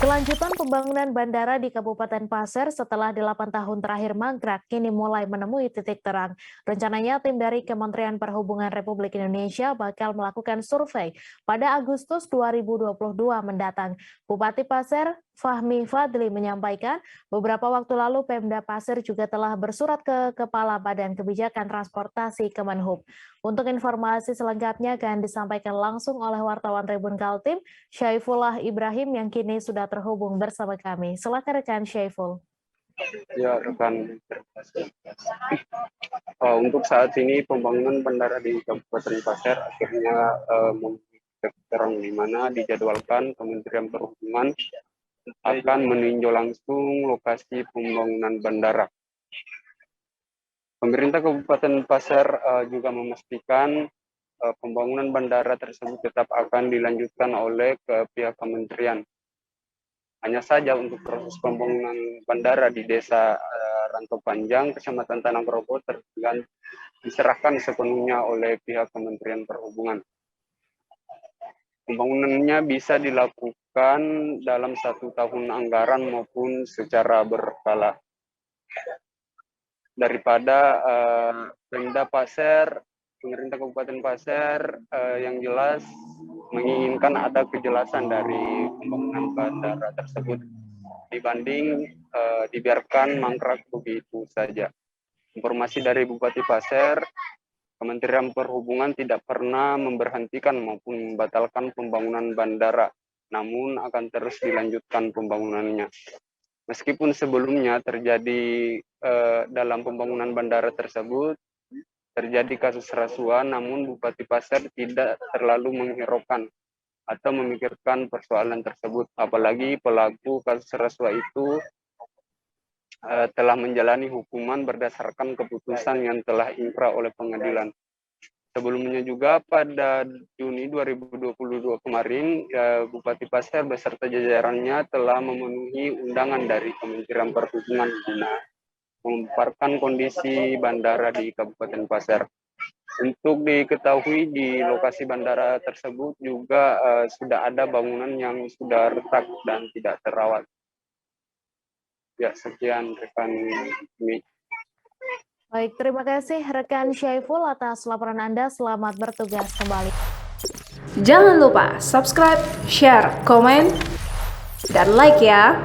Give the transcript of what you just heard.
Kelanjutan pembangunan bandara di Kabupaten Pasir setelah 8 tahun terakhir mangkrak kini mulai menemui titik terang. Rencananya tim dari Kementerian Perhubungan Republik Indonesia bakal melakukan survei pada Agustus 2022 mendatang. Bupati Pasir, Fahmi Fadli menyampaikan beberapa waktu lalu Pemda Pasir juga telah bersurat ke Kepala Badan Kebijakan Transportasi Kemenhub. Untuk informasi selengkapnya akan disampaikan langsung oleh wartawan Tribun Kaltim, Syaifullah Ibrahim yang kini sudah terhubung bersama kami. Silakan rekan Syaiful. Ya, rekan. Untuk saat ini pembangunan bandara di Kabupaten Pasir akhirnya terang di mana dijadwalkan Kementerian Perhubungan akan meninjau langsung lokasi pembangunan bandara. Pemerintah Kabupaten Pasir juga memastikan pembangunan bandara tersebut tetap akan dilanjutkan oleh pihak kementerian. Hanya saja untuk proses pembangunan bandara di Desa Rantau Panjang, Kecamatan Tanah Grobo diserahkan sepenuhnya oleh pihak Kementerian Perhubungan. Pembangunannya bisa dilakukan dalam 1 tahun anggaran maupun secara berkala. Daripada Pemda Pasir, pemerintah Kabupaten Pasir yang jelas menginginkan ada kejelasan dari pembangunan bandara tersebut dibanding dibiarkan mangkrak begitu saja. Informasi dari Bupati Pasir, Kementerian Perhubungan tidak pernah memberhentikan maupun membatalkan pembangunan bandara, namun akan terus dilanjutkan pembangunannya. Meskipun sebelumnya terjadi dalam pembangunan bandara tersebut terjadi kasus rasuah, namun Bupati Pasir tidak terlalu menghiraukan atau memikirkan persoalan tersebut. Apalagi pelaku kasus rasuah itu telah menjalani hukuman berdasarkan keputusan yang telah inkrah oleh pengadilan. Sebelumnya juga pada Juni 2022 kemarin, Bupati Pasir beserta jajarannya telah memenuhi undangan dari Kementerian Perhubungan guna memaparkan kondisi bandara di Kabupaten Pasir. Untuk diketahui di lokasi bandara tersebut juga sudah ada bangunan yang sudah retak dan tidak terawat. Ya, sekian rekan kami. Baik, terima kasih rekan Syaiful atas laporan Anda. Selamat bertugas kembali. Jangan lupa subscribe, share, komen, dan like ya.